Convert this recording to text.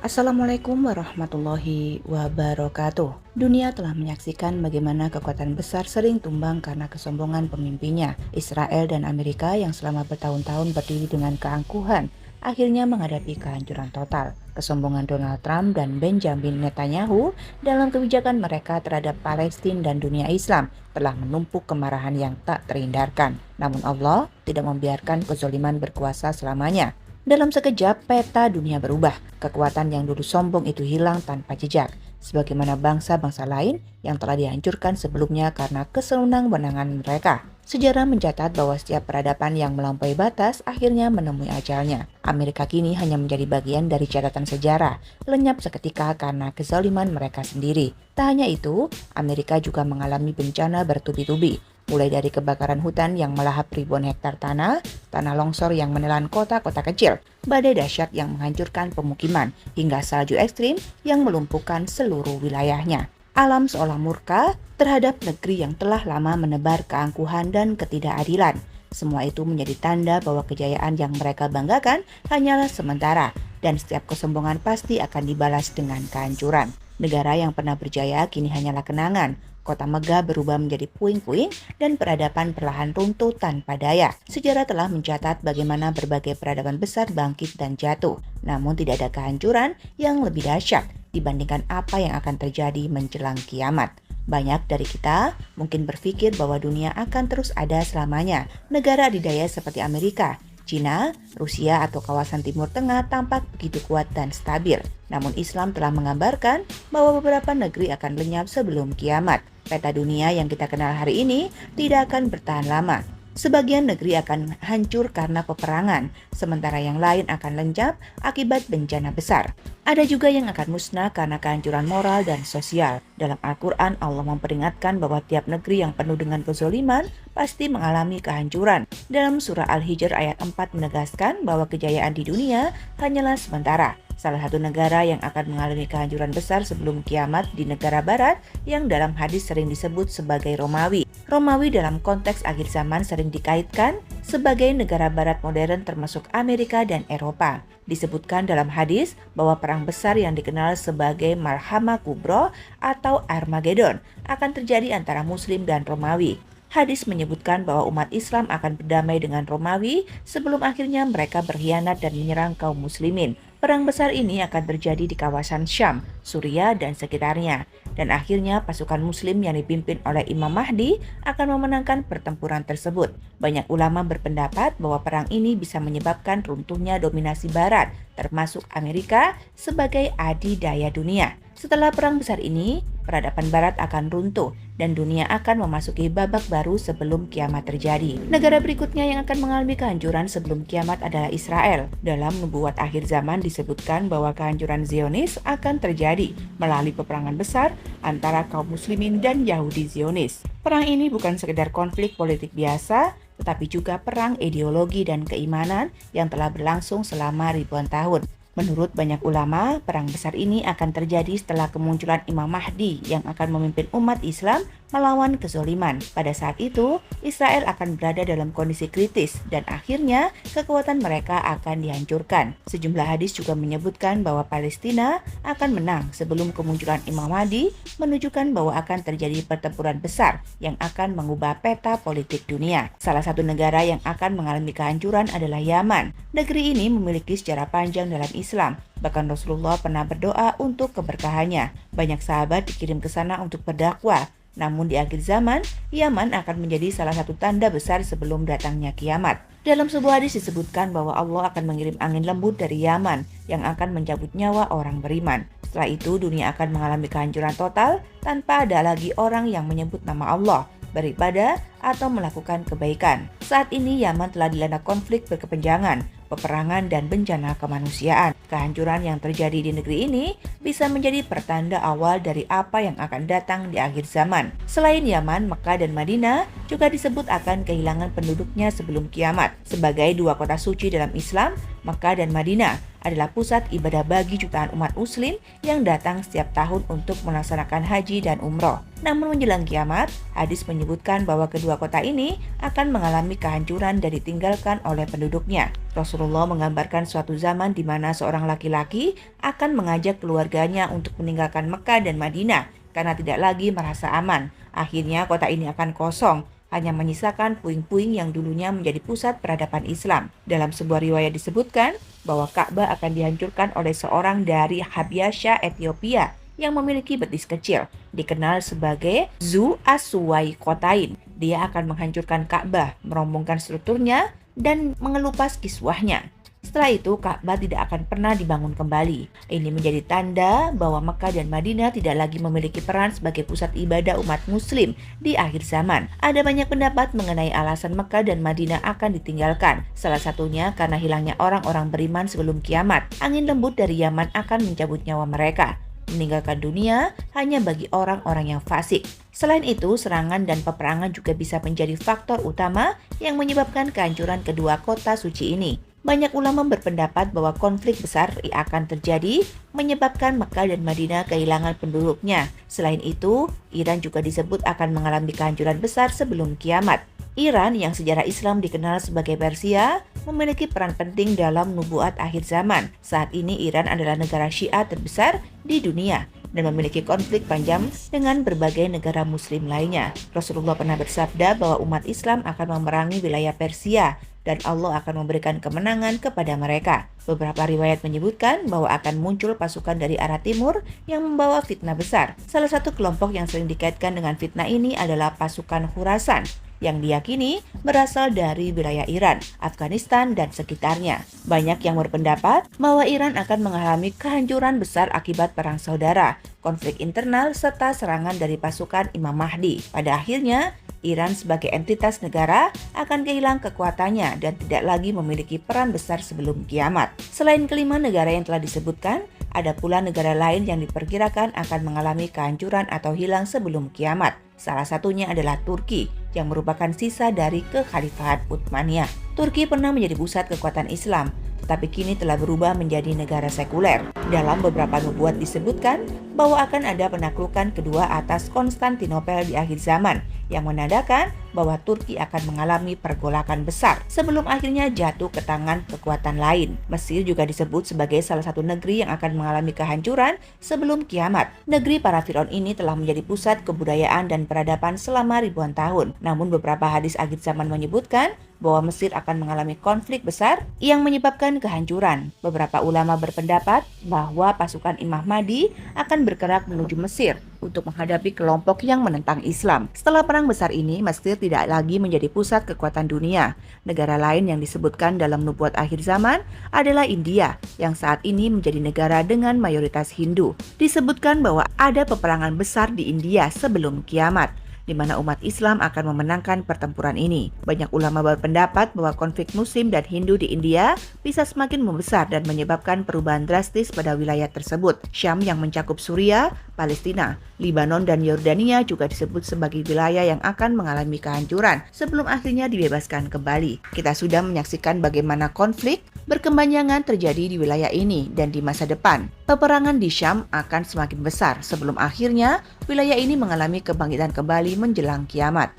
Assalamualaikum warahmatullahi wabarakatuh. Dunia telah menyaksikan bagaimana kekuatan besar sering tumbang karena kesombongan pemimpinnya. Israel dan Amerika yang selama bertahun-tahun berdiri dengan keangkuhan, akhirnya menghadapi kehancuran total. Kesombongan Donald Trump dan Benjamin Netanyahu dalam kebijakan mereka terhadap Palestina dan dunia Islam telah menumpuk kemarahan yang tak terhindarkan. Namun Allah tidak membiarkan kezaliman berkuasa selamanya. Dalam sekejap, peta dunia berubah. Kekuatan yang dulu sombong itu hilang tanpa jejak. Sebagaimana bangsa-bangsa lain yang telah dihancurkan sebelumnya karena kesenang-wenangan mereka. Sejarah mencatat bahwa setiap peradaban yang melampaui batas akhirnya menemui ajalnya. Amerika kini hanya menjadi bagian dari catatan sejarah, lenyap seketika karena kezaliman mereka sendiri. Tak hanya itu, Amerika juga mengalami bencana bertubi-tubi. Mulai dari kebakaran hutan yang melahap ribuan hektar tanah longsor yang menelan kota-kota kecil, badai dahsyat yang menghancurkan pemukiman, hingga salju ekstrim yang melumpuhkan seluruh wilayahnya. Alam seolah murka terhadap negeri yang telah lama menebar keangkuhan dan ketidakadilan. Semua itu menjadi tanda bahwa kejayaan yang mereka banggakan hanyalah sementara, dan setiap kesombongan pasti akan dibalas dengan kehancuran. Negara yang pernah berjaya kini hanyalah kenangan. Kota megah berubah menjadi puing-puing dan peradaban perlahan runtuh tanpa daya. Sejarah telah mencatat bagaimana berbagai peradaban besar bangkit dan jatuh. Namun tidak ada kehancuran yang lebih dahsyat dibandingkan apa yang akan terjadi menjelang kiamat. Banyak dari kita mungkin berpikir bahwa dunia akan terus ada selamanya. Negara adidaya seperti Amerika, China, Rusia atau kawasan Timur Tengah tampak begitu kuat dan stabil. Namun Islam telah menggambarkan bahwa beberapa negeri akan lenyap sebelum kiamat. Peta dunia yang kita kenal hari ini tidak akan bertahan lama. Sebagian negeri akan hancur karena peperangan, sementara yang lain akan lenyap akibat bencana besar. Ada juga yang akan musnah karena kehancuran moral dan sosial. Dalam Al-Quran, Allah memperingatkan bahwa tiap negeri yang penuh dengan kezaliman pasti mengalami kehancuran. Dalam surah Al-Hijr ayat 4 menegaskan bahwa kejayaan di dunia hanyalah sementara. Salah satu negara yang akan mengalami kehancuran besar sebelum kiamat di negara barat yang dalam hadis sering disebut sebagai Romawi. Romawi dalam konteks akhir zaman sering dikaitkan sebagai negara barat modern termasuk Amerika dan Eropa. Disebutkan dalam hadis bahwa perang besar yang dikenal sebagai Malhamah Kubro atau Armageddon akan terjadi antara Muslim dan Romawi. Hadis menyebutkan bahwa umat Islam akan berdamai dengan Romawi sebelum akhirnya mereka berkhianat dan menyerang kaum muslimin. Perang besar ini akan terjadi di kawasan Syam, Suriah, dan sekitarnya. Dan akhirnya pasukan muslim yang dipimpin oleh Imam Mahdi akan memenangkan pertempuran tersebut. Banyak ulama berpendapat bahwa perang ini bisa menyebabkan runtuhnya dominasi barat, termasuk Amerika, sebagai adidaya dunia. Setelah perang besar ini, peradaban barat akan runtuh dan dunia akan memasuki babak baru sebelum kiamat terjadi. Negara berikutnya yang akan mengalami kehancuran sebelum kiamat adalah Israel. Dalam nubuat akhir zaman disebutkan bahwa kehancuran Zionis akan terjadi melalui peperangan besar antara kaum muslimin dan Yahudi Zionis. Perang ini bukan sekedar konflik politik biasa, tetapi juga perang ideologi dan keimanan yang telah berlangsung selama ribuan tahun. Menurut banyak ulama, perang besar ini akan terjadi setelah kemunculan Imam Mahdi yang akan memimpin umat Islam melawan kezaliman. Pada saat itu, Israel akan berada dalam kondisi kritis dan akhirnya kekuatan mereka akan dihancurkan. Sejumlah hadis juga menyebutkan bahwa Palestina akan menang sebelum kemunculan Imam Mahdi, menunjukkan bahwa akan terjadi pertempuran besar yang akan mengubah peta politik dunia. Salah satu negara yang akan mengalami kehancuran adalah Yaman. Negeri ini memiliki sejarah panjang dalam Islam. Bahkan Rasulullah pernah berdoa untuk keberkahannya. Banyak sahabat dikirim ke sana untuk berdakwah. Namun di akhir zaman, Yaman akan menjadi salah satu tanda besar sebelum datangnya kiamat. Dalam sebuah hadis disebutkan bahwa Allah akan mengirim angin lembut dari Yaman yang akan mencabut nyawa orang beriman. Setelah itu dunia akan mengalami kehancuran total tanpa ada lagi orang yang menyebut nama Allah, beribadah, atau melakukan kebaikan. Saat ini Yaman telah dilanda konflik berkepanjangan, peperangan, dan bencana kemanusiaan. Kehancuran yang terjadi di negeri ini bisa menjadi pertanda awal dari apa yang akan datang di akhir zaman. Selain Yaman, Mekah dan Madinah juga disebut akan kehilangan penduduknya sebelum kiamat. Sebagai dua kota suci dalam Islam, Mekah dan Madinah adalah pusat ibadah bagi jutaan umat muslim yang datang setiap tahun untuk melaksanakan haji dan umroh. Namun menjelang kiamat, hadis menyebutkan bahwa kedua kota ini akan mengalami kehancuran dan ditinggalkan oleh penduduknya. Rasulullah menggambarkan suatu zaman di mana seorang laki-laki akan mengajak keluarganya untuk meninggalkan Mekah dan Madinah karena tidak lagi merasa aman. Akhirnya kota ini akan kosong, hanya menyisakan puing-puing yang dulunya menjadi pusat peradaban Islam. Dalam sebuah riwayat disebutkan bahwa Ka'bah akan dihancurkan oleh seorang dari Habyasha Ethiopia yang memiliki betis kecil, dikenal sebagai Zu As-Suwaikotain. Dia akan menghancurkan Ka'bah, merombongkan strukturnya, dan mengelupas kiswahnya. Setelah itu, Ka'bah tidak akan pernah dibangun kembali. Ini menjadi tanda bahwa Mekah dan Madinah tidak lagi memiliki peran sebagai pusat ibadah umat muslim di akhir zaman. Ada banyak pendapat mengenai alasan Mekah dan Madinah akan ditinggalkan. Salah satunya karena hilangnya orang-orang beriman sebelum kiamat. Angin lembut dari Yaman akan mencabut nyawa mereka. Meninggalkan dunia hanya bagi orang-orang yang fasik. Selain itu, serangan dan peperangan juga bisa menjadi faktor utama yang menyebabkan kehancuran kedua kota suci ini. Banyak ulama berpendapat bahwa konflik besar akan terjadi, menyebabkan Mekah dan Madinah kehilangan penduduknya. Selain itu, Iran juga disebut akan mengalami kehancuran besar sebelum kiamat. Iran yang sejarah Islam dikenal sebagai Persia memiliki peran penting dalam nubuat akhir zaman. Saat ini Iran adalah negara Syiah terbesar di dunia dan memiliki konflik panjang dengan berbagai negara muslim lainnya. Rasulullah pernah bersabda bahwa umat Islam akan memerangi wilayah Persia dan Allah akan memberikan kemenangan kepada mereka. Beberapa riwayat menyebutkan bahwa akan muncul pasukan dari arah timur yang membawa fitnah besar. Salah satu kelompok yang sering dikaitkan dengan fitnah ini adalah pasukan Khurasan, yang diyakini berasal dari wilayah Iran, Afghanistan, dan sekitarnya. Banyak yang berpendapat bahwa Iran akan mengalami kehancuran besar akibat perang saudara, konflik internal, serta serangan dari pasukan Imam Mahdi. Pada akhirnya, Iran sebagai entitas negara akan kehilangan kekuatannya dan tidak lagi memiliki peran besar sebelum kiamat. Selain kelima negara yang telah disebutkan, ada pula negara lain yang diperkirakan akan mengalami kehancuran atau hilang sebelum kiamat. Salah satunya adalah Turki, yang merupakan sisa dari kekhalifahan Utsmaniyah. Turki pernah menjadi pusat kekuatan Islam, tetapi kini telah berubah menjadi negara sekuler. Dalam beberapa nubuat disebutkan bahwa akan ada penaklukan kedua atas Konstantinopel di akhir zaman, yang menandakan bahwa Turki akan mengalami pergolakan besar sebelum akhirnya jatuh ke tangan kekuatan lain. Mesir juga disebut sebagai salah satu negeri yang akan mengalami kehancuran sebelum kiamat. Negeri para Firaun ini telah menjadi pusat kebudayaan dan peradaban selama ribuan tahun. Namun beberapa hadis akhir zaman menyebutkan bahwa Mesir akan mengalami konflik besar yang menyebabkan kehancuran. Beberapa ulama berpendapat bahwa pasukan Imam Mahdi akan bergerak menuju Mesir untuk menghadapi kelompok yang menentang Islam. Setelah perang besar ini, Mesir tidak lagi menjadi pusat kekuatan dunia. Negara lain yang disebutkan dalam nubuat akhir zaman adalah India, yang saat ini menjadi negara dengan mayoritas Hindu. Disebutkan bahwa ada peperangan besar di India sebelum kiamat, di mana umat Islam akan memenangkan pertempuran ini. Banyak ulama berpendapat bahwa konflik Muslim dan Hindu di India bisa semakin membesar dan menyebabkan perubahan drastis pada wilayah tersebut. Syam yang mencakup Suriah, Palestina, Lebanon, dan Yordania juga disebut sebagai wilayah yang akan mengalami kehancuran sebelum akhirnya dibebaskan kembali. Kita sudah menyaksikan bagaimana konflik berkepanjangan terjadi di wilayah ini dan di masa depan. Peperangan di Syam akan semakin besar sebelum akhirnya wilayah ini mengalami kebangkitan kembali menjelang kiamat.